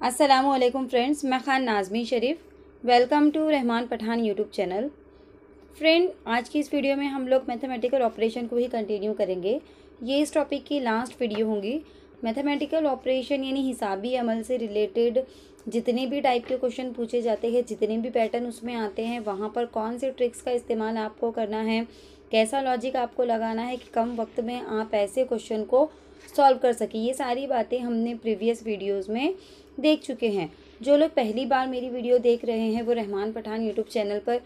अस्सलामुअलैकुम फ्रेंड्स, मैं Khan Nazmi Sharif. Welcome to Rahman Pathan YouTube channel. Friend, आज की इस वीडियो में हम लोग मैथमेटिकल ऑपरेशन को ही कंटिन्यू करेंगे। ये इस टॉपिक की लास्ट वीडियो होंगी। मैथमेटिकल ऑपरेशन यानी हिसाबी अमल से रिलेटेड जितने भी टाइप के क्वेश्चन पूछे जाते हैं, जितने भी पैटर्न उसमें आते हैं, वहाँ पर कौन से ट्रिक्स का इस्तेमाल आपको करना है, कैसा लॉजिक आपको लगाना है कि कम वक्त में आप ऐसे क्वेश्चन को सॉल्व कर सकें, ये सारी बातें हमने प्रीवियस वीडियोज़ में देख चुके हैं। जो लोग पहली बार मेरी वीडियो देख रहे हैं वो रहमान पठान यूट्यूब चैनल पर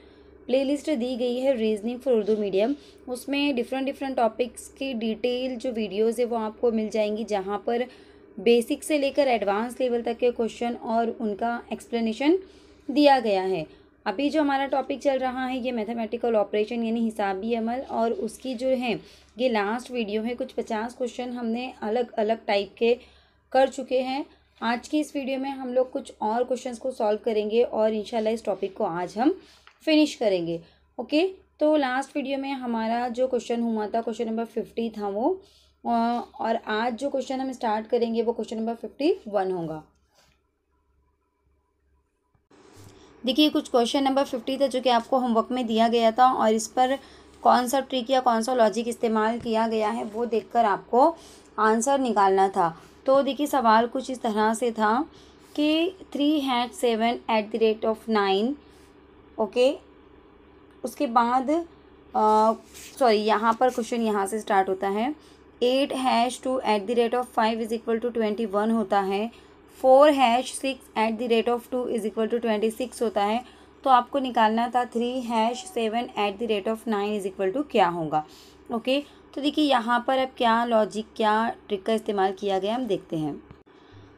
प्लेलिस्ट दी गई है रीजनिंग फॉर उर्दू मीडियम। उसमें डिफरेंट टॉपिक्स की डिटेल जो वीडियोज़ है वो आपको मिल जाएंगी, जहाँ पर बेसिक से लेकर एडवांस लेवल तक के क्वेश्चन और उनका एक्सप्लेनेशन दिया गया है। अभी जो हमारा टॉपिक चल रहा है ये मैथमेटिकल ऑपरेशन यानी हिसाबी अमल, और उसकी जो है ये लास्ट वीडियो है। कुछ 50 क्वेश्चन हमने अलग अलग टाइप के कर चुके हैं। आज की इस वीडियो में हम लोग कुछ और क्वेश्चंस को सॉल्व करेंगे और इंशाल्लाह इस टॉपिक को आज हम फिनिश करेंगे। ओके, तो लास्ट वीडियो में हमारा जो क्वेश्चन हुआ था क्वेश्चन नंबर 50 था वो, और आज जो क्वेश्चन हम स्टार्ट करेंगे वो क्वेश्चन नंबर 51 होगा। देखिए, कुछ क्वेश्चन नंबर 50 था जो कि आपको होमवर्क में दिया गया था, और इस पर कौन सा ट्रिक या कौन सा लॉजिक इस्तेमाल किया गया है वो देखकर आपको आंसर निकालना था। तो देखिए, सवाल कुछ इस तरह से था कि 3 हैश 7 @9। ओके, उसके बाद यहाँ पर क्वेश्चन यहाँ से स्टार्ट होता है। 8 हैश 2 @5 = 21 होता है। 4 हैश 6 @2 = 26 होता है। तो आपको निकालना था 3 हैश 7 @9 क्या होगा। ओके, तो देखिए यहाँ पर अब क्या लॉजिक, क्या ट्रिक का इस्तेमाल किया गया हम देखते हैं।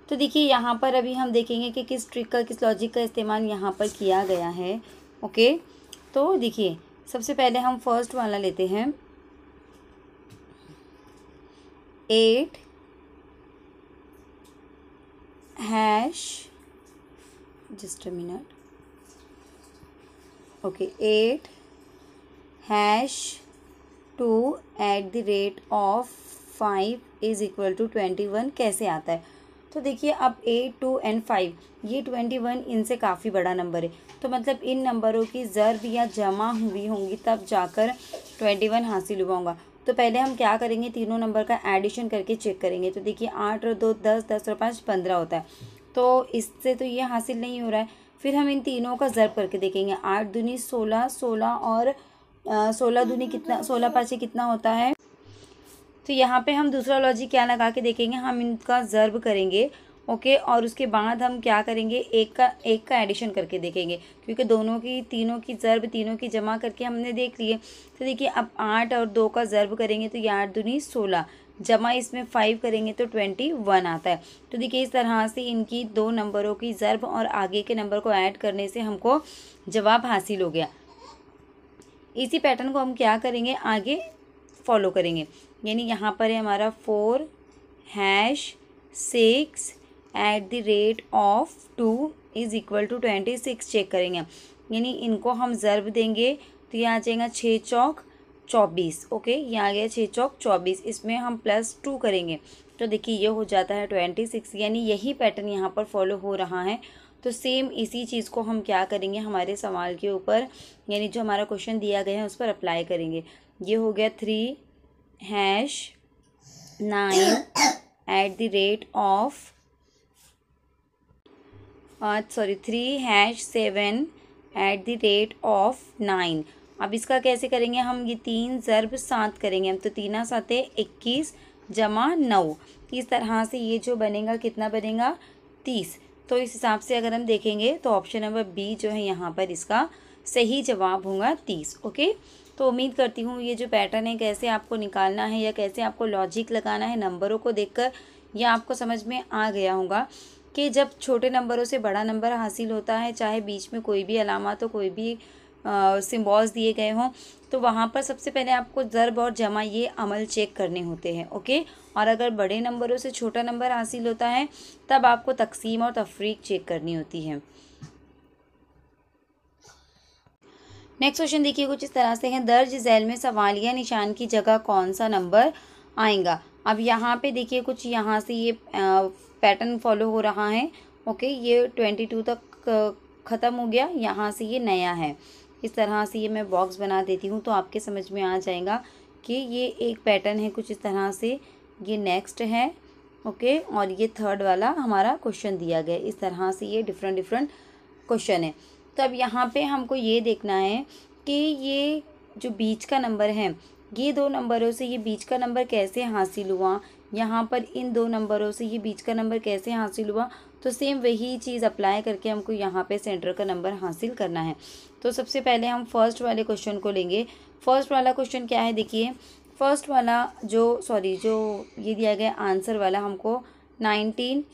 तो देखिए यहाँ पर अभी हम देखेंगे कि किस ट्रिक का, किस लॉजिक का इस्तेमाल यहाँ पर किया गया है। ओके, तो देखिए सबसे पहले हम फर्स्ट वाला लेते हैं। 8 hash, just a minute. Okay, 8 hash 2 @5 = 21 कैसे आता है। तो देखिए, अब 8, 2 एंड 5, ये 21 इनसे काफ़ी बड़ा नंबर है। तो मतलब इन नंबरों की ज़र्ब या जमा हुई होंगी तब जाकर 21 हासिल हुआ होगा। तो पहले हम क्या करेंगे, तीनों नंबर का एडिशन करके चेक करेंगे। तो देखिए 8 और 2 10, 10 और 5 15 होता है। तो इससे तो ये हासिल नहीं हो रहा है। फिर हम इन तीनों का ज़र्ब करके देखेंगे। 8 दूनी 16, 16 और 16 दूनी कितना, 16 पाँचे कितना होता है। तो यहाँ पे हम दूसरा लॉजिक क्या लगा के देखेंगे, हम इनका ज़र्ब करेंगे। ओके, और उसके बाद हम क्या करेंगे, एक का एडिशन करके देखेंगे, क्योंकि दोनों की, तीनों की ज़र्ब, तीनों की जमा करके हमने देख लिए। तो देखिए अब 8 और 2 का ज़र्ब करेंगे तो ये 8 दूनी 16, जमा इसमें 5 करेंगे तो 21 आता है। तो देखिए इस तरह से इनकी दो नंबरों की ज़र्ब और आगे के नंबर को ऐड करने से हमको जवाब हासिल हो गया। इसी पैटर्न को हम क्या करेंगे, आगे फॉलो करेंगे। यानी यहाँ पर है हमारा 4 हैश 6 @2 = 26 चेक करेंगे। यानी इनको हम ज़र्ब देंगे तो ये आ जाएगा 6 चौक 24। ओके, ये आ गया 6 चौक 24। इसमें हम +2 करेंगे तो देखिए ये हो जाता है 26। यानी यही पैटर्न यहाँ पर फॉलो हो रहा है। तो सेम इसी चीज़ को हम क्या करेंगे, हमारे सवाल के ऊपर, यानी जो हमारा क्वेश्चन दिया गया है उस पर अप्लाई करेंगे। ये हो गया 3 हैश 9 3 हैश 7 @9। अब इसका कैसे करेंगे हम, ये 3 ज़र्ब 7 करेंगे हम। तो 3 7 21 जमा 9, इस तरह से ये जो बनेगा कितना बनेगा 30। तो इस हिसाब से अगर हम देखेंगे तो ऑप्शन नंबर बी जो है यहाँ पर इसका सही जवाब होगा 30। ओके, तो उम्मीद करती हूँ ये जो पैटर्न है कैसे आपको निकालना है या कैसे आपको लॉजिक लगाना है नंबरों को देखकर, यह आपको समझ में आ गया होगा कि जब छोटे नंबरों से बड़ा नंबर हासिल होता है, चाहे बीच में कोई भी अलामत हो, कोई भी सिम्बॉल्स दिए गए हों, तो वहाँ पर सबसे पहले आपको ज़र्ब और जमा ये अमल चेक करने होते हैं। ओके, और अगर बड़े नंबरों से छोटा नंबर हासिल होता है तब आपको तकसीम और तफरीक चेक करनी होती है। नेक्स्ट क्वेश्चन देखिए कुछ इस तरह से है, दर्ज झैल में सवालिया निशान की जगह कौन सा नंबर आएगा। अब यहाँ पे देखिए कुछ यहाँ से ये पैटर्न फॉलो हो रहा है। ओके, ये 22 तक ख़त्म हो गया, यहाँ से ये नया है। इस तरह से ये मैं बॉक्स बना देती हूँ तो आपके समझ में आ जाएगा कि ये एक पैटर्न है कुछ इस तरह से। ये नेक्स्ट है, ओके, और ये थर्ड वाला हमारा क्वेश्चन दिया गया। इस तरह से ये डिफरेंट क्वेश्चन है। तो अब यहाँ पे हमको ये देखना है कि ये जो बीच का नंबर है, ये दो नंबरों से ये बीच का नंबर कैसे हासिल हुआ, यहाँ पर इन दो नंबरों से ये बीच का नंबर कैसे हासिल हुआ। तो सेम वही चीज़ अप्लाई करके हमको यहाँ पे सेंटर का नंबर हासिल करना है। तो सबसे पहले हम फर्स्ट वाले क्वेश्चन को लेंगे। फर्स्ट वाला क्वेश्चन क्या है, देखिए फर्स्ट वाला जो ये दिया गया आंसर वाला हमको 19,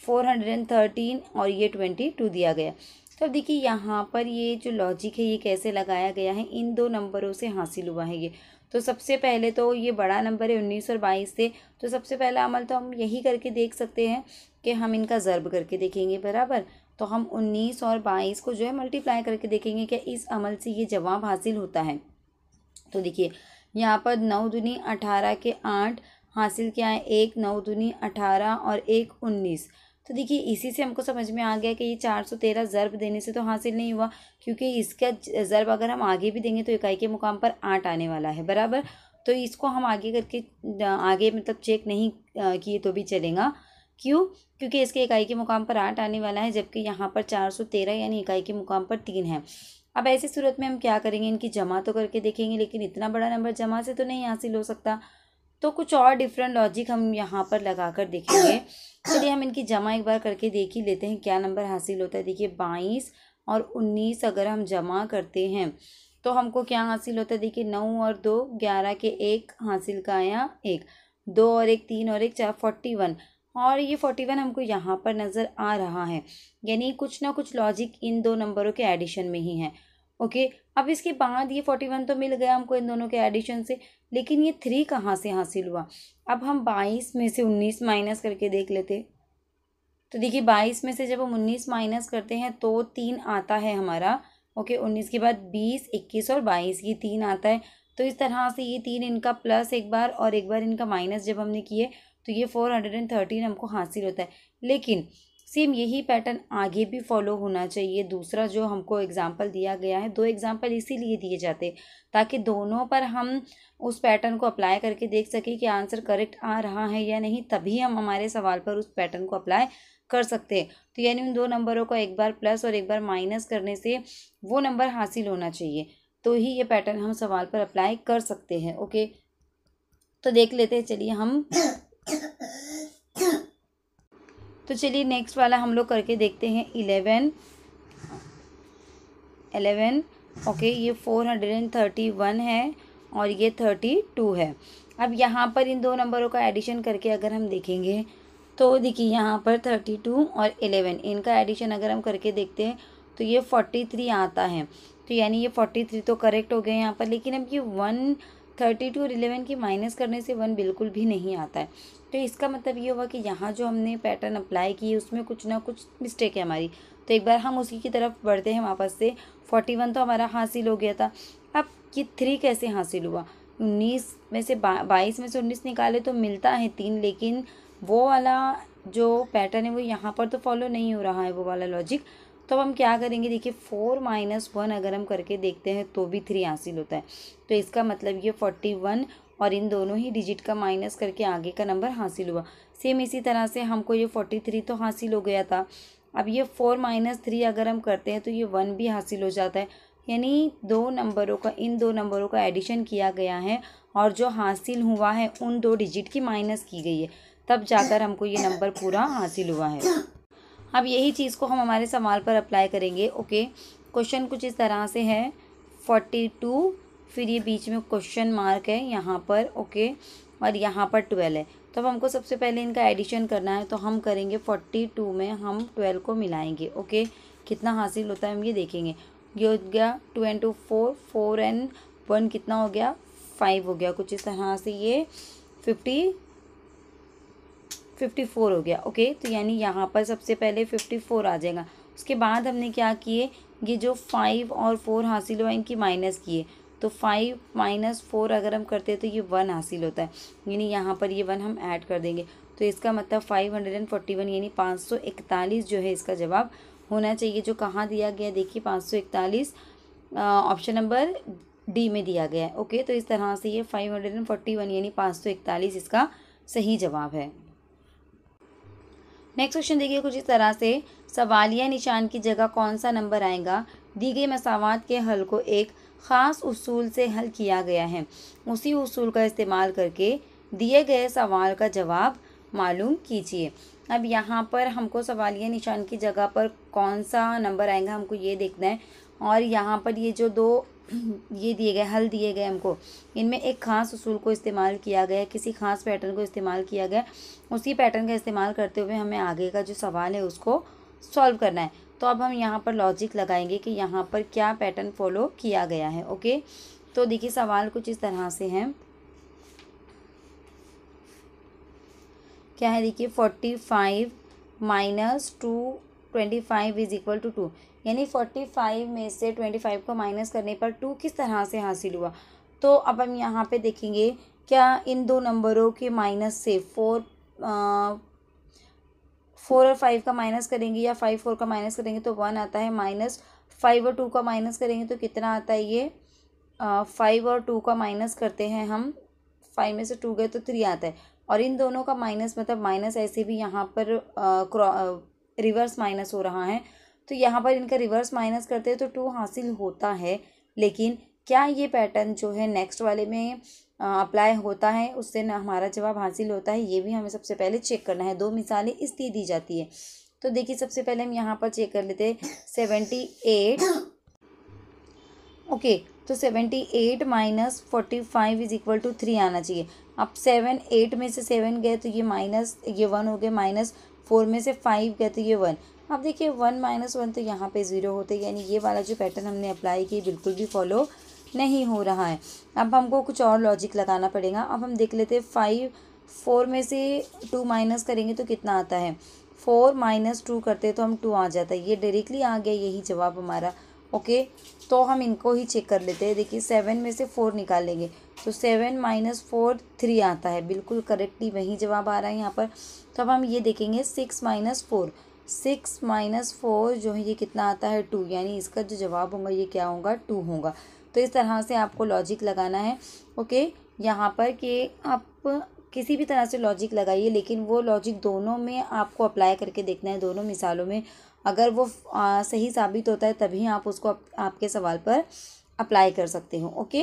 413 और ये 22 दिया गया। तो अब देखिए यहाँ पर ये जो लॉजिक है ये कैसे लगाया गया है, इन दो नंबरों से हासिल हुआ है ये। तो सबसे पहले तो ये बड़ा नंबर है 19 और 22 से, तो सबसे पहला अमल तो हम यही करके देख सकते हैं कि हम इनका ज़र्ब करके देखेंगे, बराबर। तो हम 19 और 22 को जो है मल्टीप्लाई करके देखेंगे कि इस अमल से ये जवाब हासिल होता है। तो देखिए यहाँ पर 9 दूनी 18 के 8 हासिल क्या है, 1 9 दूनी 18 और 1 19। तो देखिए इसी से हमको समझ में आ गया कि ये 413 ज़र्ब देने से तो हासिल नहीं हुआ, क्योंकि इसका ज़र्ब अगर हम आगे भी देंगे तो इकाई के मुकाम पर 8 आने वाला है, बराबर। तो इसको हम आगे करके आगे मतलब चेक नहीं किए तो भी चलेगा। क्यों? क्योंकि इसके इकाई के मुकाम पर 8 आने वाला है, जबकि यहाँ पर 413 यानी इकाई के मुकाम पर 3 है। अब ऐसी सूरत में हम क्या करेंगे, इनकी जमा तो करके देखेंगे, लेकिन इतना बड़ा नंबर जमा से तो नहीं हासिल हो सकता। तो कुछ और डिफरेंट लॉजिक हम यहाँ पर लगा कर देखेंगे। चलिए हम इनकी जमा एक बार करके देख ही लेते हैं क्या नंबर हासिल होता है। देखिए 22 और 19 अगर हम जमा करते हैं तो हमको क्या हासिल होता है, देखिए 9 और 2 11 के 1 हासिल का आया 1, 2 और 1 3 और 1 4 41, और ये 41 हमको यहाँ पर नज़र आ रहा है, यानी कुछ ना कुछ लॉजिक इन दो नंबरों के एडिशन में ही है। ओके, अब इसके बाद ये 41 तो मिल गया हमको इन दोनों के एडिशन से, लेकिन ये 3 कहाँ से हासिल हुआ। अब हम 22 में से 19 माइनस करके देख लेते। तो देखिए 22 में से जब हम 19 माइनस करते हैं तो 3 आता है हमारा। ओके, 19 के बाद 20 21 और 22 ये 3 आता है। तो इस तरह से ये 3 इनका प्लस एक बार और एक बार इनका माइनस जब हमने किए तो ये 413 हमको हासिल होता है। लेकिन सेम यही पैटर्न आगे भी फॉलो होना चाहिए। दूसरा जो हमको एग्जाम्पल दिया गया है, 2 एग्जाम्पल इसीलिए दिए जाते ताकि दोनों पर हम उस पैटर्न को अप्लाई करके देख सकें कि आंसर करेक्ट आ रहा है या नहीं, तभी हम हमारे सवाल पर उस पैटर्न को अप्लाई कर सकते हैं। तो यानी उन दो नंबरों को एक बार प्लस और एक बार माइनस करने से वो नंबर हासिल होना चाहिए, तो ही ये पैटर्न हम सवाल पर अप्लाई कर सकते हैं। ओके, तो देख लेते हैं, चलिए हम तो चलिए नेक्स्ट वाला हम लोग करके देखते हैं। 11 ओके, ये 431 है और ये 32 है। अब यहाँ पर इन दो नंबरों का एडिशन करके अगर हम देखेंगे तो देखिए यहाँ पर 32 और 11 इनका एडिशन अगर हम करके देखते हैं तो ये 43 आता है। तो यानी ये 43 तो करेक्ट हो गए यहाँ पर, लेकिन अब ये 132 और 11 की माइनस करने से 1 बिल्कुल भी नहीं आता है। तो इसका मतलब ये हुआ कि यहाँ जो हमने पैटर्न अप्लाई की उसमें कुछ ना कुछ मिस्टेक है हमारी। तो एक बार हम उसी की तरफ बढ़ते हैं वापस से। 41 तो हमारा हासिल हो गया था, अब ये 3 कैसे हासिल हुआ। 19 में से 22 में से 19 निकाले तो मिलता है 3, लेकिन वो वाला जो पैटर्न है वो यहाँ पर तो फॉलो नहीं हो रहा है, वो वाला लॉजिक। तो अब हम क्या करेंगे, देखिए 4 - 1 अगर हम करके देखते हैं तो भी 3 हासिल होता है। तो इसका मतलब ये 41 और इन दोनों ही डिजिट का माइनस करके आगे का नंबर हासिल हुआ। सेम इसी तरह से हमको ये 43 तो हासिल हो गया था। अब ये 4 - 3 अगर हम करते हैं तो ये 1 भी हासिल हो जाता है, यानी इन दो नंबरों का एडिशन किया गया है और जो हासिल हुआ है उन 2 डिजिट की माइनस की गई है, तब जाकर हमको ये नंबर पूरा हासिल हुआ है। अब यही चीज़ को हम हमारे सवाल पर अप्लाई करेंगे। ओके, क्वेश्चन कुछ इस तरह से है 42, फिर ये बीच में क्वेश्चन मार्क है यहाँ पर, ओके, और यहाँ पर 12 है। तो अब हमको सबसे पहले इनका एडिशन करना है, तो हम करेंगे 42 में हम 12 को मिलाएंगे। ओके, कितना हासिल होता है हम ये देखेंगे। ये हो गया 2 × 4, 4 and 1 कितना हो गया, 5 हो गया। कुछ इस तरह से ये 54 हो गया। ओके, तो यानी यहाँ पर सबसे पहले 54 आ जाएगा। उसके बाद हमने क्या किए, ये जो 5 और 4 हासिल हुआ इनकी माइनस किए, तो 5 माइनस 4 अगर हम करते हैं तो ये 1 हासिल होता है, यानी यहाँ पर ये 1 हम ऐड कर देंगे। तो इसका मतलब 541 यानी 541 जो है इसका जवाब होना चाहिए, जो कहाँ दिया गया देखिए 541 ऑप्शन नंबर डी में दिया गया है। ओके, तो इस तरह से ये 541 यानी 541 इसका सही जवाब है। नेक्स्ट क्वेश्चन देखिए कुछ इस तरह से, सवालिया निशान की जगह कौन सा नंबर आएगा? दी गई मसावात के हल को एक ख़ास उसूल से हल किया गया है, उसी उसूल का इस्तेमाल करके दिए गए सवाल का जवाब मालूम कीजिए। अब यहाँ पर हमको सवालिया निशान की जगह पर कौन सा नंबर आएगा हमको ये देखना है, और यहाँ पर ये जो दो ये दिए गए हल दिए गए हमको, इनमें एक ख़ास उसूल को इस्तेमाल किया गया, किसी ख़ास पैटर्न को इस्तेमाल किया गया, उसी पैटर्न का इस्तेमाल करते हुए हमें आगे का जो सवाल है उसको सॉल्व करना है। तो अब हम यहाँ पर लॉजिक लगाएंगे कि यहाँ पर क्या पैटर्न फॉलो किया गया है। ओके, तो देखिए सवाल कुछ इस तरह से है, क्या है देखिए 45 माइनस 225 इज इक्वल टू 2, यानी 45 में से 25 को माइनस करने पर 2 किस तरह से हासिल हुआ। तो अब हम यहाँ पे देखेंगे क्या इन दो नंबरों के माइनस से 4 और 5 का माइनस करेंगे या 5 4 का माइनस करेंगे तो 1 आता है, माइनस 5 और 2 का माइनस करेंगे तो कितना आता है ये 5 और 2 का माइनस करते हैं हम, 5 में से 2 गए तो 3 आता है, और इन दोनों का माइनस मतलब माइनस ऐसे भी यहाँ पर रिवर्स माइनस हो रहा है, तो यहाँ पर इनका रिवर्स माइनस करते हैं तो 2 हासिल होता है। लेकिन क्या ये पैटर्न जो है नेक्स्ट वाले में अप्लाई होता है, उससे ना हमारा जवाब हासिल होता है, ये भी हमें सबसे पहले चेक करना है। 2 मिसालें इसलिए दी जाती है। तो देखिए सबसे पहले हम यहाँ पर चेक कर लेते हैं 78। ओके, तो 78 माइनस 45 इज इक्वल टू 3 आना चाहिए। अब 7 8 में से 7 गए तो ये माइनस ये 1 हो गया, माइनस 4 में से 5 गए तो ये 1। अब देखिए 1 माइनस 1 तो यहाँ पे 0 होते, यानी ये वाला जो पैटर्न हमने अप्लाई किया बिल्कुल भी फॉलो नहीं हो रहा है। अब हमको कुछ और लॉजिक लगाना पड़ेगा। अब हम देख लेते हैं 4 में से 2 माइनस करेंगे तो कितना आता है, 4 माइनस 2 करते तो हम 2 आ जाता है, ये डायरेक्टली आ गया यही जवाब हमारा। ओके, तो हम इनको ही चेक कर लेते हैं। देखिए 7 में से 4 निकाल लेंगे तो 7 माइनस 4 3 आता है, बिल्कुल करेक्टली वही जवाब आ रहा है यहाँ पर। तो अब हम ये देखेंगे 6 माइनस 4 जो है ये कितना आता है 2, यानी इसका जो जवाब होगा ये क्या होगा 2 होगा। तो इस तरह से आपको लॉजिक लगाना है। ओके, यहाँ पर कि आप किसी भी तरह से लॉजिक लगाइए, लेकिन वो लॉजिक दोनों में आपको अप्लाई करके देखना है, दोनों मिसालों में। अगर वो सही साबित होता है तभी आप उसको आपके सवाल पर अप्लाई कर सकते हो। ओके,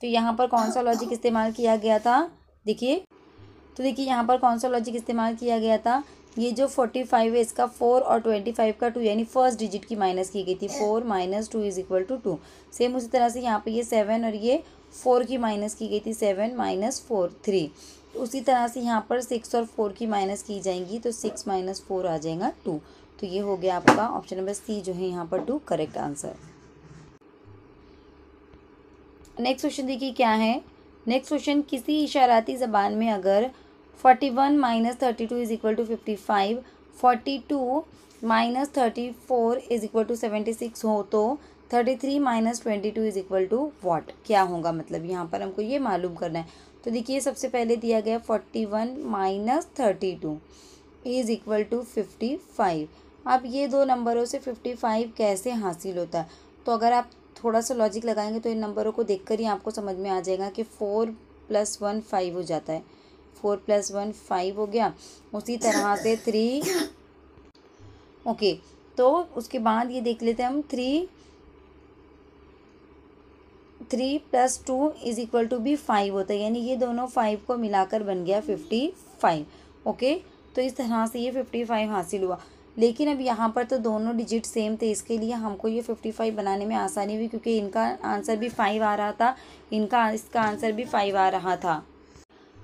तो यहाँ पर कौन सा लॉजिक इस्तेमाल किया गया था देखिए, तो देखिए यहाँ पर कौन सा लॉजिक इस्तेमाल किया गया था, ये जो 45 है इसका 4 और 25 का 2 यानी फर्स्ट डिजिट की माइनस की गई थी, 4 माइनस 2 इज इक्वल टू 2। सेम उसी तरह से यहाँ पे ये 7 और ये 4 की माइनस की गई थी, 7 माइनस 4 3। उसी तरह से यहाँ पर 6 और 4 की माइनस की जाएंगी तो 6 माइनस 4 आ जाएगा 2। तो ये हो गया आपका ऑप्शन नंबर सी जो है यहाँ पर 2 करेक्ट आंसर। नेक्स्ट क्वेश्चन देखिए क्या है। नेक्स्ट क्वेश्चन, किसी इशाराती ज़बान में अगर 41 माइनस 32 इज इक्वल टू 55, 42 माइनस 34 इज इक्वल टू 76 हो तो 33 माइनस 22 इज इक्वल टू व्हाट, क्या होगा, मतलब यहाँ पर हमको ये मालूम करना है। तो देखिए सबसे पहले दिया गया 41 माइनस 32 इज इक्वल टू 55। अब ये दो नंबरों से 55 कैसे हासिल होता है, तो अगर आप थोड़ा सा लॉजिक लगाएंगे तो इन नंबरों को देखकर ही आपको समझ में आ जाएगा कि 4 + 1 5 हो जाता है, 4 + 1 5 हो गया। उसी तरह से 3 ओके, तो उसके बाद ये देख लेते हैं हम 3 + 2 इज इक्वल टू भी 5 होता है, यानी ये दोनों 5 को मिलाकर बन गया 55। ओके, तो इस तरह से ये 55 हासिल हुआ। लेकिन अब यहाँ पर तो दोनों डिजिट सेम थे, इसके लिए हमको ये 55 बनाने में आसानी हुई, क्योंकि इनका आंसर भी 5 आ रहा था, इसका आंसर भी 5 आ रहा था।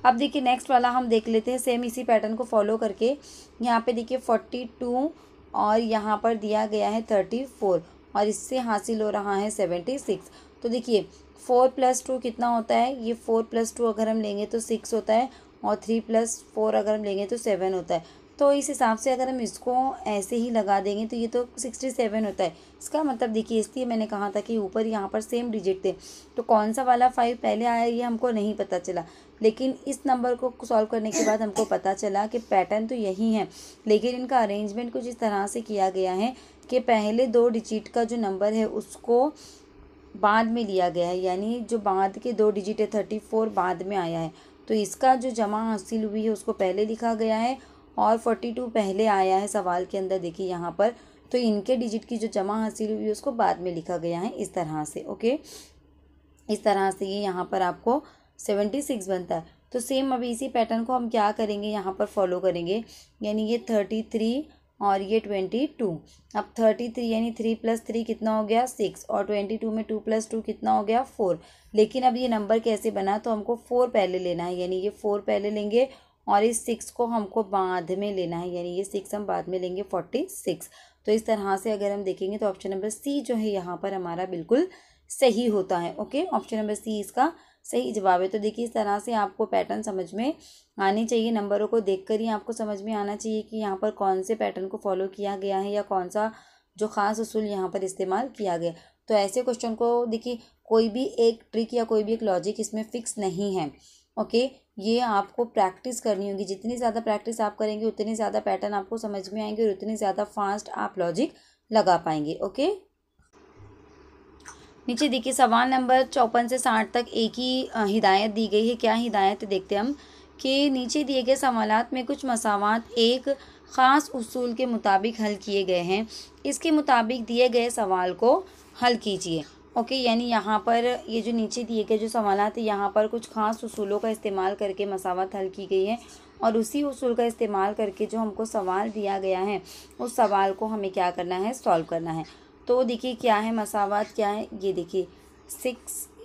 अब देखिए नेक्स्ट वाला हम देख लेते हैं सेम इसी पैटर्न को फॉलो करके। यहाँ पे देखिए 42 और यहाँ पर दिया गया है 34 और इससे हासिल हो रहा है 76। तो देखिए 4 + 2 कितना होता है, ये 4 + 2 अगर हम लेंगे तो 6 होता है, और 3 + 4 अगर हम लेंगे तो 7 होता है। तो इस हिसाब से अगर हम इसको ऐसे ही लगा देंगे तो ये तो 67 होता है। इसका मतलब देखिए, इसलिए मैंने कहा था कि ऊपर यहाँ पर सेम डिजिट थे, तो कौन सा वाला 5 पहले आया ये हमको नहीं पता चला। लेकिन इस नंबर को सॉल्व करने के बाद हमको पता चला कि पैटर्न तो यही है, लेकिन इनका अरेंजमेंट कुछ इस तरह से किया गया है कि पहले 2 डिजिट का जो नंबर है उसको बाद में लिया गया है, यानी जो बाद के 2 डिजिट है 34 बाद में आया है, तो इसका जो जमा हासिल हुई है उसको पहले लिखा गया है और 42 पहले आया है सवाल के अंदर, देखिए यहाँ पर, तो इनके डिजिट की जो जमा हासिल हुई है उसको बाद में लिखा गया है इस तरह से। ओके, इस तरह से ये यहाँ पर आपको 76 बनता है। तो सेम अभी इसी पैटर्न को हम क्या करेंगे, यहाँ पर फॉलो करेंगे, यानी ये 33 और ये 22। अब 33 यानी 3 + 3 कितना हो गया 6, और 22 में 2 + 2 कितना हो गया 4। लेकिन अब ये नंबर कैसे बना, तो हमको 4 पहले लेना है, यानी ये 4 पहले लेंगे और इस 6 को हमको बाद में लेना है, यानी ये 6 हम बाद में लेंगे 46। तो इस तरह से अगर हम देखेंगे तो ऑप्शन नंबर सी जो है यहाँ पर हमारा बिल्कुल सही होता है। ओके, ऑप्शन नंबर सी इसका सही जवाब है। तो देखिए, इस तरह से आपको पैटर्न समझ में आनी चाहिए, नंबरों को देखकर ही आपको समझ में आना चाहिए कि यहाँ पर कौन से पैटर्न को फॉलो किया गया है या कौन सा जो ख़ास उसूल यहाँ पर इस्तेमाल किया गया। तो ऐसे क्वेश्चन को देखिए, कोई भी एक ट्रिक या कोई भी एक लॉजिक इसमें फ़िक्स नहीं है। ओके, ये आपको प्रैक्टिस करनी होगी, जितनी ज़्यादा प्रैक्टिस आप करेंगे उतनी ज़्यादा पैटर्न आपको समझ में आएंगे और उतनी ज़्यादा फास्ट आप लॉजिक लगा पाएंगे। ओके, नीचे देखिए सवाल नंबर 54 से 60 तक एक ही हिदायत दी गई है। क्या हिदायत देखते हैं हम कि नीचे दिए गए सवालात में कुछ मसावात एक ख़ास उसूल के मुताबिक हल किए गए हैं, इसके मुताबिक दिए गए सवाल को हल कीजिए। ओके, यानी यहाँ पर ये जो नीचे दिए गए जो सवालात है यहाँ पर कुछ ख़ास उसूलों का इस्तेमाल करके मसावत हल की गई है और उसी उसूल का इस्तेमाल करके जो हमको सवाल दिया गया है उस सवाल को हमें क्या करना है, सॉल्व करना है। तो देखिए क्या है मसावत, क्या है ये देखिए 6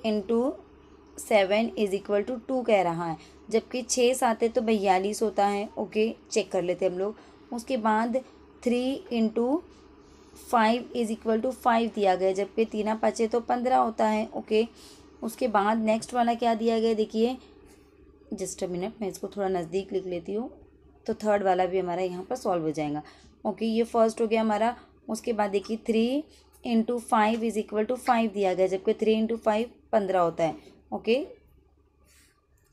× 7 = 2 कह रहा है, जबकि 6 7 तो 42 होता है। ओके, चेक कर लेते हैं हम लोग। उसके बाद 3 × 5 = 5 दिया गया, जबकि 3 5 तो 15 होता है। ओके, उसके बाद नेक्स्ट वाला क्या दिया गया, देखिए जस्ट अ मिनट, मैं इसको थोड़ा नज़दीक लिख लेती हूँ, तो थर्ड वाला भी हमारा यहाँ पर सॉल्व हो जाएगा। ओके, ये फर्स्ट हो गया हमारा। उसके बाद देखिए 3 × 5 = 5 दिया गया, जबकि 3 × 5 15 होता है। ओके,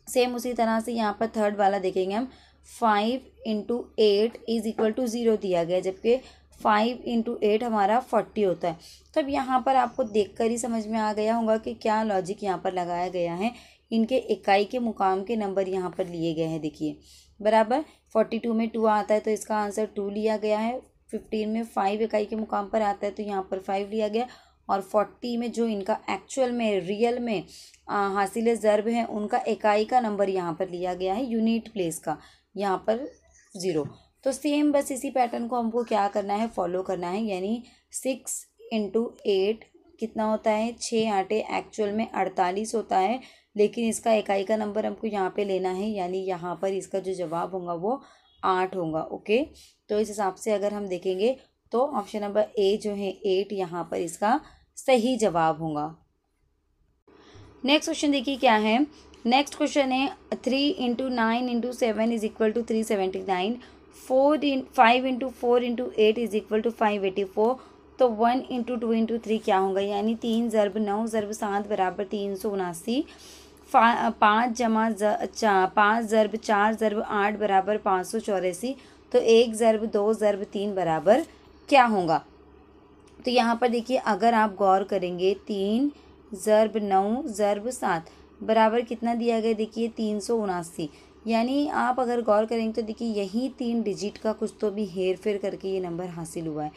सेम उसी तरह से यहाँ पर थर्ड वाला देखेंगे हम, 5 × 8 = 0 दिया गया, जबकि 5 × 8 हमारा 40 होता है। तब यहाँ पर आपको देखकर ही समझ में आ गया होगा कि क्या लॉजिक यहाँ पर लगाया गया है। इनके इकाई के मुकाम के नंबर यहाँ पर लिए गए हैं, देखिए बराबर। 42 में 2 आता है तो इसका आंसर 2 लिया गया है। 15 में 5 इकाई के मुकाम पर आता है तो यहाँ पर 5 लिया गया, और 40 में जो इनका एक्चुअल में रियल में हासिल ज़र्ब है उनका इकाई का नंबर यहाँ पर लिया गया है, यूनिट प्लेस का यहाँ पर 0। तो सेम बस इसी पैटर्न को हमको क्या करना है, फॉलो करना है। यानी 6 × 8 कितना होता है, 6 8 एक्चुअल में 48 होता है, लेकिन इसका इकाई का नंबर हमको यहाँ पे लेना है, यानी यहाँ पर इसका जो जवाब होगा वो 8 होगा। ओके, तो इस हिसाब से अगर हम देखेंगे तो ऑप्शन नंबर ए जो है 8 यहाँ पर इसका सही जवाब होगा। नेक्स्ट क्वेश्चन देखिए क्या है। नेक्स्ट क्वेश्चन है 3 × 9 × 7 = 379, 5 × 4 × 8 = 584। तो 1 × 2 × 3 क्या होगा, यानी 3 × 9 × 7 = 379, 5 × 4 × 8 = 584। तो 1 × 2 × 3 बराबर क्या होगा। तो यहाँ पर देखिए अगर आप गौर करेंगे 3 × 9 × 7 बराबर कितना दिया गया, देखिए 379। यानी आप अगर गौर करेंगे तो देखिए यही 3 डिजिट का कुछ तो भी हेर फेर करके ये नंबर हासिल हुआ है,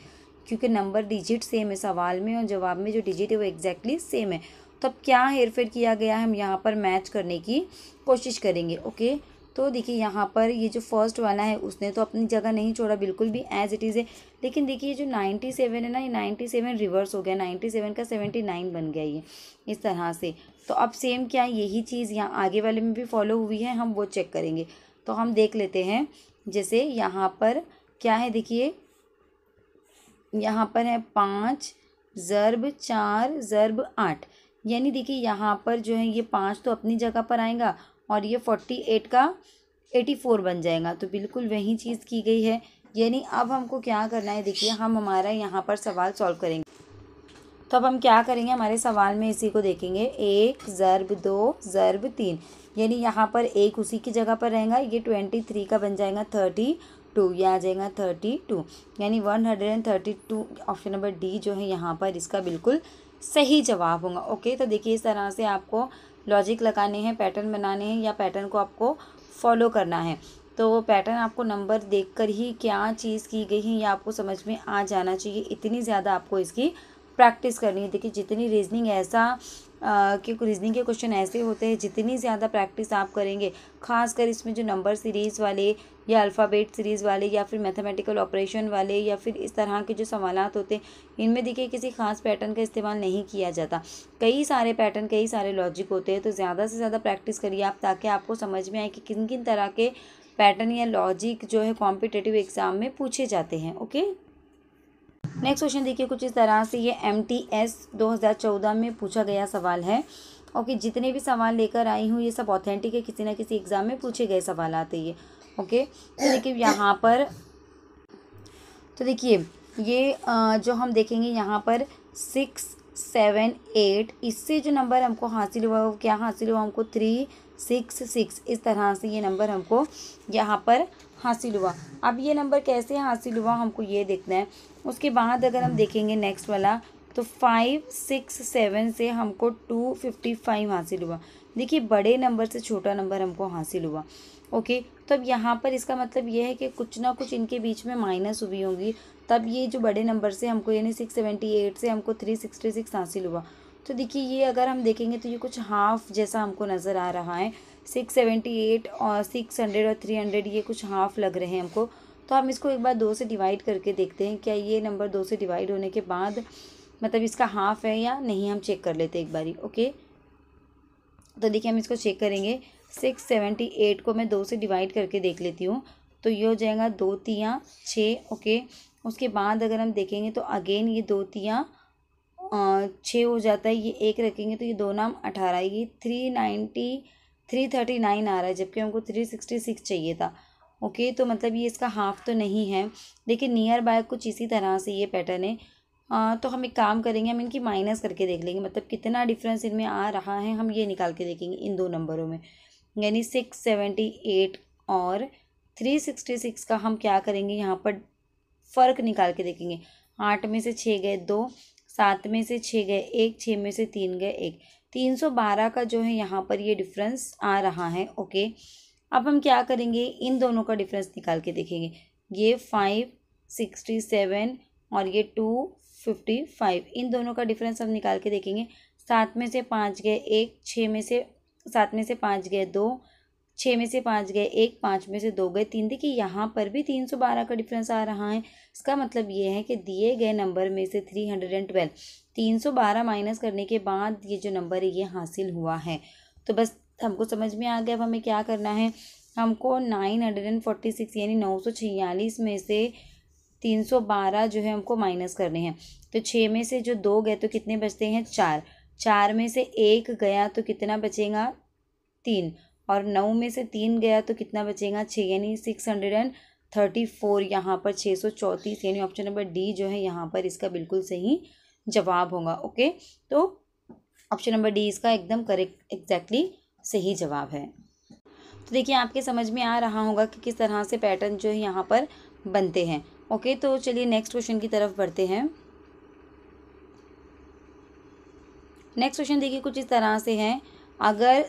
क्योंकि नंबर डिजिट सेम है, सवाल में और जवाब में जो डिजिट है वो एग्जैक्टली सेम है। तो अब क्या हेर फेर किया गया है हम यहाँ पर मैच करने की कोशिश करेंगे। ओके, तो देखिए यहाँ पर ये जो फर्स्ट वाला है उसने तो अपनी जगह नहीं छोड़ा, बिल्कुल भी एज इट इज़ है। लेकिन देखिए जो 97 है ना, ये 97 रिवर्स हो गया, 97 का 79 बन गया ये इस तरह से। तो अब सेम क्या यही चीज़ यहाँ आगे वाले में भी फॉलो हुई है, हम वो चेक करेंगे। तो हम देख लेते हैं, जैसे यहाँ पर क्या है, देखिए यहाँ पर है 5 × 4 × 8, यानी देखिए यहाँ पर जो है ये 5 तो अपनी जगह पर आएगा और ये 48 का 84 बन जाएगा। तो बिल्कुल वही चीज़ की गई है। यानी अब हमको क्या करना है, देखिए हम हमारा यहाँ पर सवाल सॉल्व करेंगे। तो अब हम क्या करेंगे, हमारे सवाल में इसी को देखेंगे, 1 ज़रब 2 ज़रब 3, यानी यहाँ पर एक उसी की जगह पर रहेगा। ये 23 का बन जाएगा 32, ये आ जाएगा 32, यानी 132। ऑप्शन नंबर डी जो है यहाँ पर इसका बिल्कुल सही जवाब होगा। ओके, तो देखिए इस तरह से आपको लॉजिक लगाने हैं, पैटर्न बनाने हैं, या पैटर्न को आपको फॉलो करना है। तो पैटर्न आपको नंबर देखकर ही क्या चीज़ की गई है ये आपको समझ में आ जाना चाहिए। इतनी ज़्यादा आपको इसकी प्रैक्टिस करनी है। देखिए जितनी रीजनिंग क्योंकि रीजनिंग के क्वेश्चन ऐसे होते हैं, जितनी ज़्यादा प्रैक्टिस आप करेंगे, खासकर इसमें जो नंबर सीरीज़ वाले या अल्फ़ाबेट सीरीज़ वाले या फिर मैथमेटिकल ऑपरेशन वाले या फिर इस तरह के जो सवालात होते हैं, इनमें देखिए किसी खास पैटर्न का इस्तेमाल नहीं किया जाता। कई सारे पैटर्न, कई सारे लॉजिक होते हैं। तो ज़्यादा से ज़्यादा प्रैक्टिस करिए आप, ताकि आपको समझ में आए कि किन किन तरह के पैटर्न या लॉजिक जो है कॉम्पिटिटिव एग्ज़ाम में पूछे जाते हैं। ओके, नेक्स्ट क्वेश्चन देखिए कुछ इस तरह से, ये MTS 2014 में पूछा गया सवाल है। ओके, जितने भी सवाल लेकर आई हूँ ये सब ऑथेंटिक है, किसी ना किसी एग्ज़ाम में पूछे गए सवाल आते हैं। ओके, तो देखिए यहाँ पर, तो देखिए ये जो हम देखेंगे यहाँ पर 6, 7, 8, इससे जो नंबर हमको हासिल हुआ वो क्या हासिल हुआ, हमको 3, 6, 6, इस तरह से ये नंबर हमको यहाँ पर हासिल हुआ। अब ये नंबर कैसे हासिल हुआ हमको ये देखना है। उसके बाद अगर हम देखेंगे नेक्स्ट वाला, तो 5, 6, 7 से हमको 255 हासिल हुआ। देखिए बड़े नंबर से छोटा नंबर हमको हासिल हुआ। ओके, तो अब यहाँ पर इसका मतलब ये है कि कुछ ना कुछ इनके बीच में माइनस हुई होंगी, तब ये जो बड़े नंबर से हमको यानी 678 से हमको 366 हासिल हुआ। तो देखिए ये अगर हम देखेंगे तो ये कुछ हाफ जैसा हमको नज़र आ रहा है। 678 और 600 और 300 ये कुछ हाफ लग रहे हैं हमको। तो हम इसको एक बार 2 से डिवाइड करके देखते हैं, क्या ये नंबर 2 से डिवाइड होने के बाद मतलब इसका हाफ है या नहीं, हम चेक कर लेते हैं एक बारी। ओके, तो देखिए हम इसको चेक करेंगे। 678 को मैं 2 से डिवाइड करके देख लेती हूँ, तो ये हो जाएगा 2 तियाँ 6। ओके, उसके बाद अगर हम देखेंगे तो अगेन ये 2 तियाँ 6 हो जाता है। ये 1 रखेंगे तो ये 2 नाम 18, ये 339 आ रहा है, जबकि हमको 366 चाहिए था। ओके, तो मतलब ये इसका हाफ तो नहीं है। देखिए नियर बाय कुछ इसी तरह से ये पैटर्न है। तो हम एक काम करेंगे, हम इनकी माइनस करके देख लेंगे, मतलब कितना डिफरेंस इनमें आ रहा है हम ये निकाल के देखेंगे इन दो नंबरों में। यानी 678 और 366 का हम क्या करेंगे, यहाँ पर फ़र्क निकाल के देखेंगे। 8 में से 6 गए 2, 7 में से 6 गए 1, 6 में से 3 गए 1, 312 का जो है यहाँ पर ये डिफरेंस आ रहा है। ओके, अब हम क्या करेंगे, इन दोनों का डिफरेंस निकाल के देखेंगे। ये 567 और ये 255, इन दोनों का डिफरेंस हम निकाल के देखेंगे। 7 में से 5 गए 1, 6 में से 7 में से 5 गए 2, 6 में से 5 गए 1, 5 में से 2 गए 3। देखिए यहाँ पर भी 312 का डिफरेंस आ रहा है। इसका मतलब ये है कि दिए गए नंबर में से 312 312 माइनस करने के बाद ये जो नंबर है ये हासिल हुआ है। तो बस हमको समझ में आ गया। अब हमें क्या करना है, हमको 946 यानी 946 में से 312 जो है हमको माइनस करने हैं। तो 6 में से जो 2 गए तो कितने बचते हैं 4, 4 में से 1 गया तो कितना बचेगा 3, और 9 में से 3 गया तो कितना बचेगा 6, यानी 634 यहाँ पर 634, यानी ऑप्शन नंबर डी जो है यहाँ पर इसका बिल्कुल सही जवाब होगा। ओके, तो ऑप्शन नंबर डी इसका एकदम करेक्ट एग्जैक्टली सही जवाब है। तो देखिए आपके समझ में आ रहा होगा कि किस तरह से पैटर्न जो है यहाँ पर बनते हैं। ओके, तो चलिए नेक्स्ट क्वेश्चन की तरफ बढ़ते हैं। नेक्स्ट क्वेश्चन देखिए कुछ इस तरह से है, अगर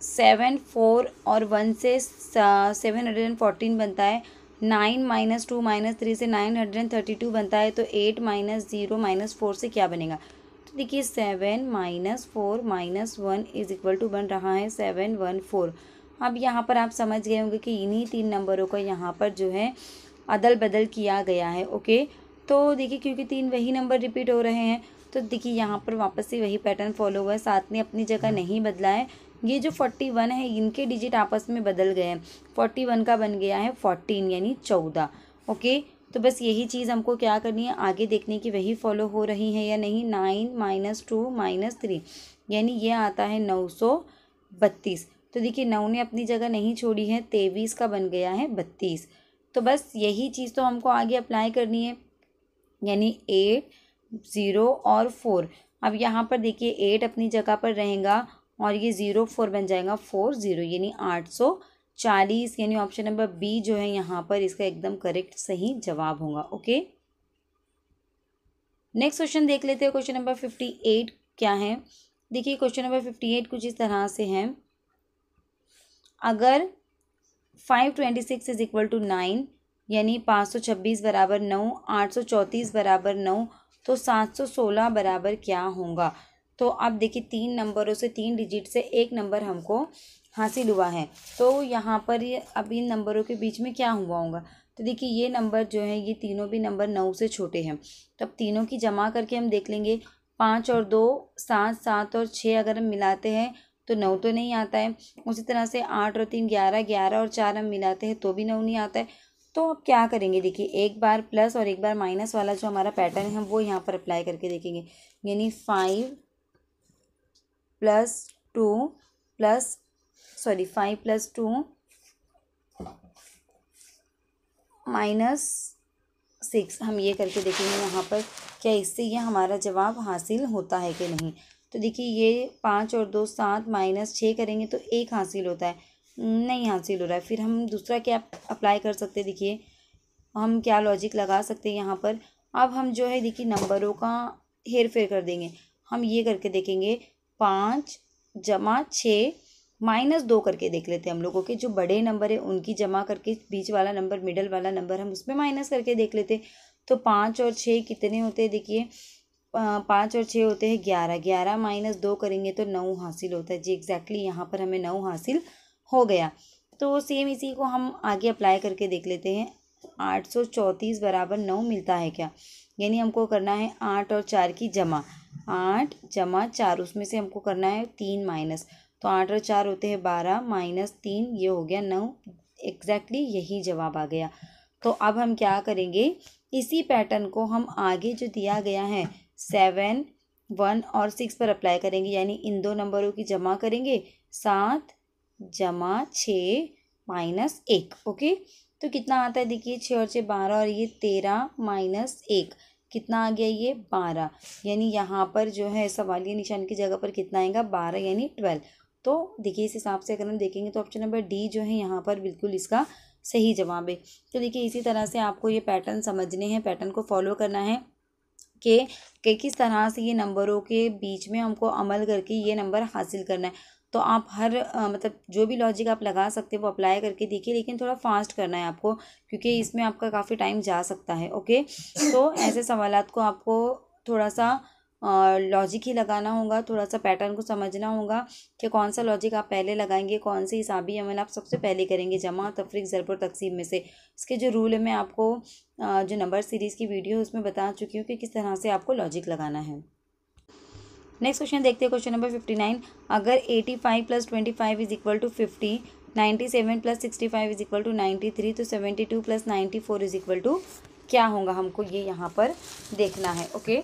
7, 4 और 1 से 714 बनता है, 9 - 2 - 3 से 932 बनता है, तो 8 - 0 - 4 से क्या बनेगा। तो देखिए 7 - 4 - 1 इज इक्वल टू बन रहा है 714। अब यहाँ पर आप समझ गए होंगे कि इन्हीं 3 नंबरों का यहाँ पर जो है अदल बदल किया गया है। ओके, तो देखिए क्योंकि 3 वही नंबर रिपीट हो रहे हैं, तो देखिए यहाँ पर वापस से वही पैटर्न फॉलो हुआ है, 7 ने अपनी जगह नहीं बदला है। ये जो 41 है इनके डिजिट आपस में बदल गए हैं, 41 का बन गया है 14 यानी 14। ओके, तो बस यही चीज़ हमको क्या करनी है, आगे देखने की वही फॉलो हो रही है या नहीं। 9 - 2 - 3 यानी ये आता है 932। तो देखिए 9 ने अपनी जगह नहीं छोड़ी है, 23 का बन गया है 32। तो बस यही चीज़ तो हमको आगे अप्लाई करनी है, यानी 8, 0 और 4। अब यहाँ पर देखिए 8 अपनी जगह पर रहेगा और ये 0 4 बन जाएगा 4 0, यानी 840, यानी ऑप्शन नंबर बी जो है यहाँ पर इसका एकदम करेक्ट सही जवाब होगा। ओके, नेक्स्ट क्वेश्चन देख लेते हैं। क्वेश्चन नंबर 58 क्या है? देखिए क्वेश्चन नंबर 58 कुछ इस तरह से है। अगर 526 इज इक्वल टू 9, यानी 526 बराबर 9, 834 बराबर 9, तो 716 बराबर क्या होगा? तो अब देखिए 3 नंबरों से 3 डिजिट से एक नंबर हमको हासिल हुआ है। तो यहाँ पर ये अब इन नंबरों के बीच में क्या हुआ होगा? तो देखिए ये नंबर जो है ये तीनों भी नंबर 9 से छोटे हैं। तो अब तीनों की जमा करके हम देख लेंगे। 5 और 2 7, 7 और 6 अगर हम मिलाते हैं तो 9 तो नहीं आता है। उसी तरह से 8 और 3 11, 11 और 4 हम मिलाते हैं तो भी 9 नहीं आता है। तो अब क्या करेंगे? देखिए एक बार प्लस और एक बार माइनस वाला जो हमारा पैटर्न है हम वो यहाँ पर अप्लाई करके देखेंगे। यानी 5 + 2 प्लस 5 + 2 -6, हम ये करके देखेंगे यहाँ पर क्या इससे ये हमारा जवाब हासिल होता है कि नहीं। तो देखिए ये 5 और 2 7 -6 करेंगे तो 1 हासिल होता है, नहीं हासिल हो रहा है। फिर हम दूसरा क्या अप्लाई कर सकते हैं? देखिए हम क्या लॉजिक लगा सकते हैं यहाँ पर। अब हम जो है देखिए नंबरों का हेर फेर कर देंगे। हम ये करके देखेंगे 5 + 6 -2 करके देख लेते हैं। हम लोगों के जो बड़े नंबर है उनकी जमा करके बीच वाला नंबर, मिडल वाला नंबर हम उसमें माइनस करके देख लेते हैं। तो 5 और 6 कितने होते हैं? देखिए 5 और 6 होते हैं 11, 11 -2 करेंगे तो 9 हासिल होता है। जी एग्जैक्टली यहाँ पर हमें 9 हासिल हो गया। तो सेम इसी को हम आगे अप्लाई करके देख लेते हैं। 834 बराबर 9 मिलता है क्या? यानी हमको करना है 8 और 4 की जमा। 8 + 4, उसमें से हमको करना है 3 माइनस। तो 8 और 4 होते हैं 12 -3, ये हो गया 9। एग्जैक्टली यही जवाब आ गया। तो अब हम क्या करेंगे? इसी पैटर्न को हम आगे जो दिया गया है 7, 1 और 6 पर अप्लाई करेंगे। यानी इन दो नंबरों की जमा करेंगे। 7 + 6 -1। ओके, तो कितना आता है? देखिए 6 और 6 12 और ये 13 -1 कितना आ गया? ये 12। यानी यहाँ पर जो है सवालिया निशान की जगह पर कितना आएगा? 12, यानी 12। तो देखिए इस हिसाब से अगर हम देखेंगे तो ऑप्शन नंबर डी जो है यहाँ पर बिल्कुल इसका सही जवाब है। तो देखिए इसी तरह से आपको ये पैटर्न समझने हैं, पैटर्न को फॉलो करना है कि किस तरह से ये नंबरों के बीच में हमको अमल करके ये नंबर हासिल करना है। तो आप हर मतलब जो भी लॉजिक आप लगा सकते हैं वो अप्लाई करके देखिए, लेकिन थोड़ा फास्ट करना है आपको क्योंकि इसमें आपका काफ़ी टाइम जा सकता है। ओके, तो ऐसे सवालात को आपको थोड़ा सा लॉजिक ही लगाना होगा, थोड़ा सा पैटर्न को समझना होगा कि कौन सा लॉजिक आप पहले लगाएंगे, कौन सी हिसाबी अमल आप सबसे पहले करेंगे जमा, तफरीक, ज़रब और तकसीम में से। इसके जो रूल है मैं आपको जो नंबर सीरीज़ की वीडियो है उसमें बता चुकी हूँ कि किस तरह से आपको लॉजिक लगाना है। नेक्स्ट क्वेश्चन देखते हैं। Question number 59। अगर 85 + 25 is equal to 50, 97 + 65 is equal to 93, तो 72 + 94 इज इक्वल टू क्या होगा? हमको ये यहाँ पर देखना है। ओके,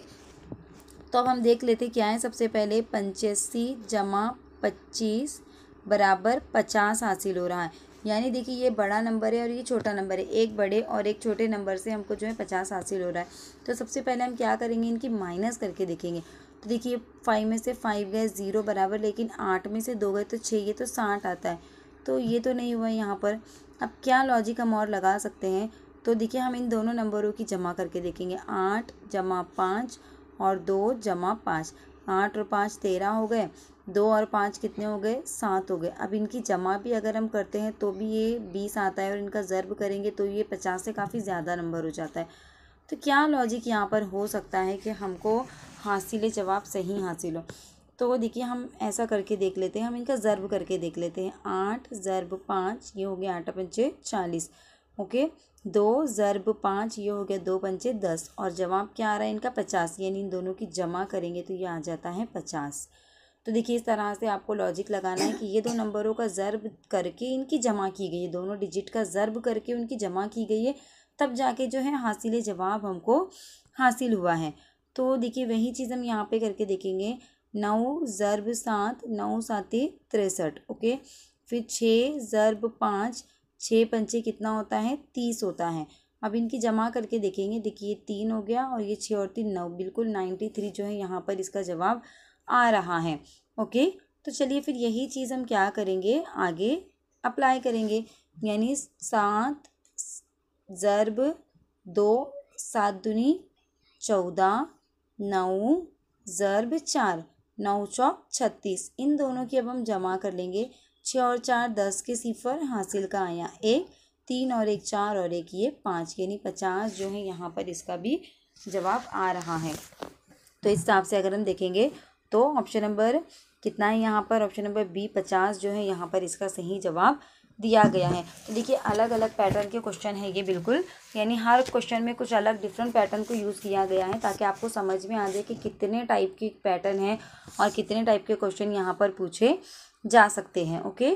तो अब हम देख लेते क्या है। सबसे पहले 85 + 25 बराबर 50 हासिल हो रहा है। यानी देखिए ये बड़ा नंबर है और ये छोटा नंबर है। एक बड़े और एक छोटे नंबर से हमको जो है 50 हासिल हो रहा है। तो सबसे पहले हम क्या करेंगे? इनकी माइनस करके देखेंगे। तो देखिए 5 में से 5 गए 0 बराबर, लेकिन 8 में से 2 गए तो 6, ये तो 60 आता है। तो ये तो नहीं हुआ यहाँ पर। अब क्या लॉजिक हम और लगा सकते हैं? तो देखिए हम इन दोनों नंबरों की जमा करके देखेंगे। 8 + 5 और 2 + 5, 8 और 5 13 हो गए, 2 और 5 कितने हो गए? 7 हो गए। अब इनकी जमा भी अगर हम करते हैं तो भी ये 20 आता है और इनका ज़र्ब करेंगे तो ये 50 से काफ़ी ज़्यादा नंबर हो जाता है। तो क्या लॉजिक यहाँ पर हो सकता है कि हमको हासिल जवाब सही हासिल हो? तो देखिए हम ऐसा करके देख लेते हैं, हम इनका ज़र्ब करके देख लेते हैं। 8 + 5 ये हो गया 8 × 5 = 40। ओके, 2 + 5 ये हो गया 2 × 5 = 10 और जवाब क्या आ रहा है इनका? 50। यानी इन दोनों की जमा करेंगे तो ये आ जाता है 50। तो देखिए इस तरह से आपको लॉजिक लगाना है कि ये दो नंबरों का ज़र्ब करके इनकी जमा की गई है, दोनों डिजिट का ज़र्ब करके उनकी जमा की गई है, तब जाके जो है हासिल जवाब हमको हासिल हुआ है। तो देखिए वही चीज़ हम यहाँ पे करके देखेंगे। 9 × 7 9 × 7 = 63। ओके, फिर 6 ज़र्ब 5, 6 पंचे कितना होता है 30 होता है। अब इनकी जमा करके देखेंगे, देखिए 3 हो गया और ये 6 और 3 9, बिल्कुल 93 जो है यहाँ पर इसका जवाब आ रहा है। ओके, तो चलिए फिर यही चीज़ हम क्या करेंगे, आगे अप्लाई करेंगे। यानी 7 ज़र्ब 2, 7 दूनी 14, 9 ज़र्ब 4, 9 चौक 36। इन दोनों की अब हम जमा कर लेंगे। 6 और 4 10 के सिफर, हासिल का आया 1, 3 और 1 4 और 1 ये 5, यानी 50 जो है यहाँ पर इसका भी जवाब आ रहा है। तो इस हिसाब से अगर हम देखेंगे तो ऑप्शन नंबर कितना है यहाँ पर, ऑप्शन नंबर बी 50 जो है यहाँ पर इसका सही जवाब दिया गया है। तो देखिए अलग अलग पैटर्न के क्वेश्चन है ये बिल्कुल, यानी हर क्वेश्चन में कुछ अलग डिफरेंट पैटर्न को यूज़ किया गया है ताकि आपको समझ में आ जाए कि कितने टाइप के पैटर्न हैं और कितने टाइप के क्वेश्चन यहाँ पर पूछे जा सकते हैं। ओके,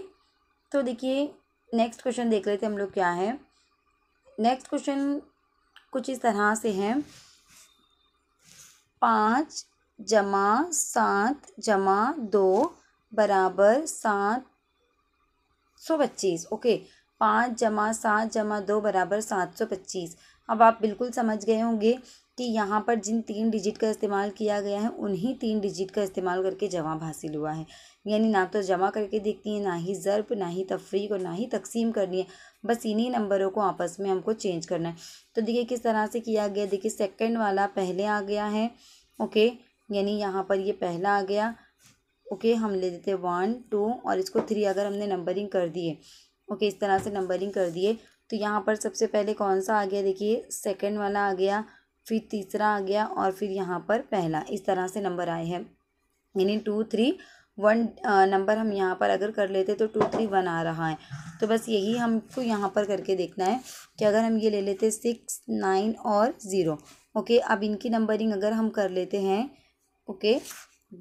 तो देखिए नेक्स्ट क्वेश्चन देख लेते हैं हम लोग क्या है। नेक्स्ट क्वेश्चन कुछ इस तरह से है, 5 जमा 7 जमा 2 बराबर 725। ओके, 5 जमा 7 जमा 2 बराबर 725। अब आप बिल्कुल समझ गए होंगे कि यहाँ पर जिन 3 डिजिट का इस्तेमाल किया गया है उन्हीं 3 डिजिट का इस्तेमाल करके जवाब हासिल हुआ है। यानी ना तो जमा करके देखती है, ना ही ज़र्ब, ना ही तफरीक और ना ही तकसीम करनी है, बस इन्हीं नंबरों को आपस में हमको चेंज करना है। तो देखिए किस तरह से किया गया, देखिए सेकंड वाला पहले आ गया है। ओके, यानी यहाँ पर ये पहला आ गया। ओके, हम ले देते 1 2 और इसको 3 अगर हमने नंबरिंग कर दिए। ओके, इस तरह से नंबरिंग कर दिए तो यहाँ पर सबसे पहले कौन सा आ गया, देखिए सेकंड वाला आ गया, फिर तीसरा आ गया और फिर यहाँ पर पहला। इस तरह से नंबर आए हैं, यानी 2 3 1 नंबर हम यहाँ पर अगर कर लेते तो 2 3 1 आ रहा है। तो बस यही हमको यहाँ पर करके देखना है कि अगर हम ये ले लेते 6 9 और 0। ओके, अब इनकी नंबरिंग अगर हम कर लेते हैं, ओके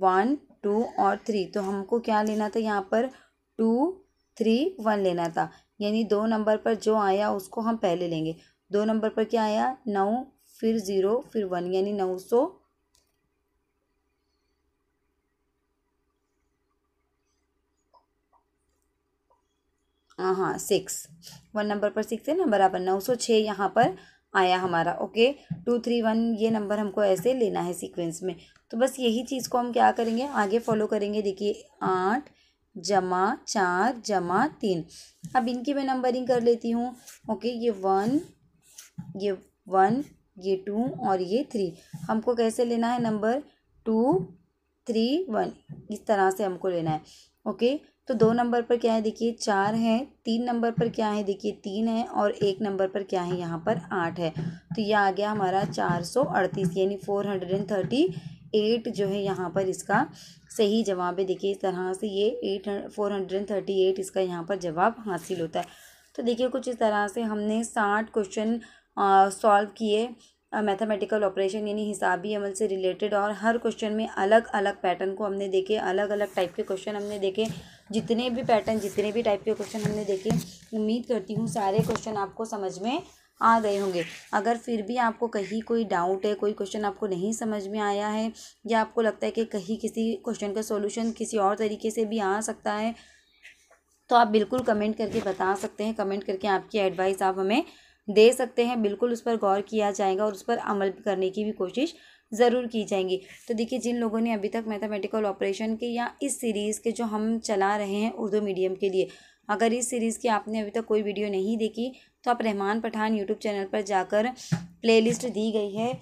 1 2 और 3, तो हमको क्या लेना था यहाँ पर 2 3 1 लेना था। यानी 2 नंबर पर जो आया उसको हम पहले लेंगे। 2 नंबर पर क्या आया 9 फिर 0 फिर 1, यानी 900 हाँ 6, 1 नंबर पर 6 है ना, बराबर 906 यहाँ पर आया हमारा। ओके, 2 3 1 ये नंबर हमको ऐसे लेना है सीक्वेंस में। तो बस यही चीज़ को हम क्या करेंगे, आगे फॉलो करेंगे। देखिए 8 जमा 4 जमा 3, अब इनकी मैं नंबरिंग कर लेती हूँ। ओके, ये 1 ये 2 और ये 3, हमको कैसे लेना है नंबर 2 3 1, इस तरह से हमको लेना है। ओके, तो 2 नंबर पर क्या है, देखिए 4 है, 3 नंबर पर क्या है, देखिए 3 है और 1 नंबर पर क्या है, यहाँ पर 8 है। तो ये आ गया हमारा 438, यानी 438 जो है यहाँ पर इसका सही जवाब है। देखिए इस तरह से ये 438 इसका यहाँ पर जवाब हासिल होता है। तो देखिए कुछ इस तरह से हमने 60 क्वेश्चन सॉल्व किए मैथमेटिकल ऑपरेशन यानी हिसाबी अमल से रिलेटेड, और हर क्वेश्चन में अलग अलग पैटर्न को हमने देखे, अलग अलग टाइप के क्वेश्चन हमने देखे। जितने भी पैटर्न, जितने भी टाइप के क्वेश्चन हमने देखे, उम्मीद करती हूँ सारे क्वेश्चन आपको समझ में आ गए होंगे। अगर फिर भी आपको कहीं कोई डाउट है, कोई क्वेश्चन आपको नहीं समझ में आया है, या आपको लगता है कि कहीं किसी क्वेश्चन का सॉल्यूशन किसी और तरीके से भी आ सकता है, तो आप बिल्कुल कमेंट करके बता सकते हैं। कमेंट करके आपकी एडवाइस आप हमें दे सकते हैं, बिल्कुल उस पर गौर किया जाएगा और उस पर अमल करने की भी कोशिश ज़रूर की जाएंगी। तो देखिए जिन लोगों ने अभी तक मैथमेटिकल ऑपरेशन के या इस सीरीज़ के जो हम चला रहे हैं उर्दू मीडियम के लिए, अगर इस सीरीज़ की आपने अभी तक कोई वीडियो नहीं देखी तो आप रहमान पठान यूट्यूब चैनल पर जाकर प्लेलिस्ट दी गई है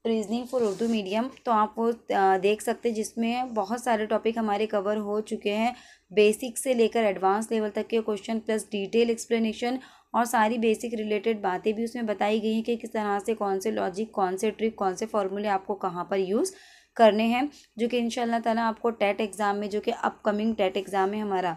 रीजनिंग फॉर उर्दू मीडियम, तो आप वो देख सकते हैं, जिसमें बहुत सारे टॉपिक हमारे कवर हो चुके हैं, बेसिक से लेकर एडवांस लेवल तक के क्वेश्चन प्लस डिटेल एक्सप्लेनेशन, और सारी बेसिक रिलेटेड बातें भी उसमें बताई गई हैं कि किस तरह से कौन से लॉजिक, कौन से ट्रिक, कौन से फॉर्मूले आपको कहाँ पर यूज़ करने हैं, जो कि इंशाल्लाह ताला आपको टेट एग्ज़ाम में, जो कि अपकमिंग टेट एग्ज़ाम है हमारा,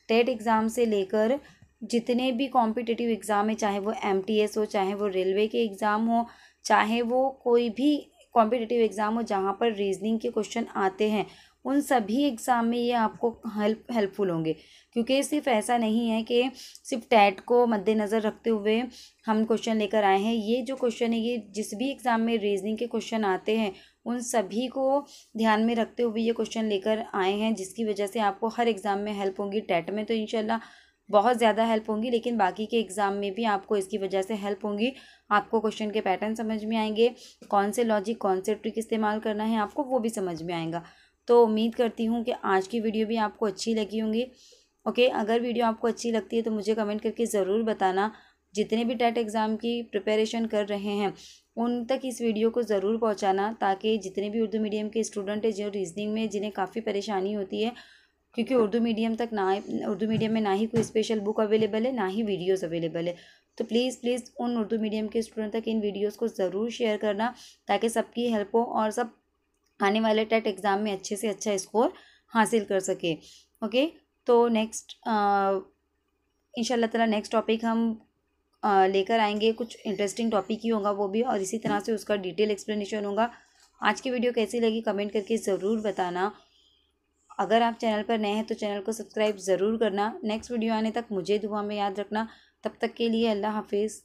टेट एग्ज़ाम से लेकर जितने भी कॉम्पिटिटिव एग्ज़ाम है, चाहे वो MTS हो, चाहे वो रेलवे के एग्ज़ाम हो, चाहे वो कोई भी कॉम्पिटिटिव एग्ज़ाम हो जहाँ पर रीजनिंग के क्वेश्चन आते हैं, उन सभी एग्ज़ाम में ये आपको हेल्पफुल होंगे। क्योंकि सिर्फ ऐसा नहीं है कि सिर्फ टेट को मद्देनज़र रखते हुए हम क्वेश्चन लेकर आए हैं। ये जो क्वेश्चन है, ये जिस भी एग्ज़ाम में रीजनिंग के क्वेश्चन आते हैं उन सभी को ध्यान में रखते हुए ये क्वेश्चन लेकर आए हैं, जिसकी वजह से आपको हर एग्ज़ाम में हेल्प होंगी। टेट में तो इंशाल्लाह बहुत ज़्यादा हेल्प होंगी, लेकिन बाकी के एग्ज़ाम में भी आपको इसकी वजह से हेल्प होंगी। आपको क्वेश्चन के पैटर्न समझ में आएंगे, कौन से लॉजिक कौन से ट्रिक इस्तेमाल करना है आपको वो भी समझ में आएगा। तो उम्मीद करती हूँ कि आज की वीडियो भी आपको अच्छी लगी होंगी। ओके, अगर वीडियो आपको अच्छी लगती है तो मुझे कमेंट करके ज़रूर बताना। जितने भी टेट एग्ज़ाम की प्रिपरेशन कर रहे हैं उन तक इस वीडियो को ज़रूर पहुंचाना, ताकि जितने भी उर्दू मीडियम के स्टूडेंट हैं जो रीजनिंग में जिन्हें काफ़ी परेशानी होती है, क्योंकि उर्दू मीडियम में ना ही कोई स्पेशल बुक अवेलेबल है, ना ही वीडियोस अवेलेबल है। तो प्लीज़ उन उर्दू मीडियम के स्टूडेंट तक इन वीडियोस को ज़रूर शेयर करना, ताकि सबकी हेल्प हो और सब आने वाले टेट एग्ज़ाम में अच्छे से अच्छा स्कोर हासिल कर सके। ओके, तो नेक्स्ट इंशाल्लाह ताला नेक्स्ट टॉपिक हम लेकर आएंगे। कुछ इंटरेस्टिंग टॉपिक ही होगा वो भी, और इसी तरह से उसका डिटेल एक्सप्लेनेशन होगा। आज की वीडियो कैसी लगी कमेंट करके ज़रूर बताना। अगर आप चैनल पर नए हैं तो चैनल को सब्सक्राइब ज़रूर करना। नेक्स्ट वीडियो आने तक मुझे दुआ में याद रखना। तब तक के लिए अल्लाह हाफिज़।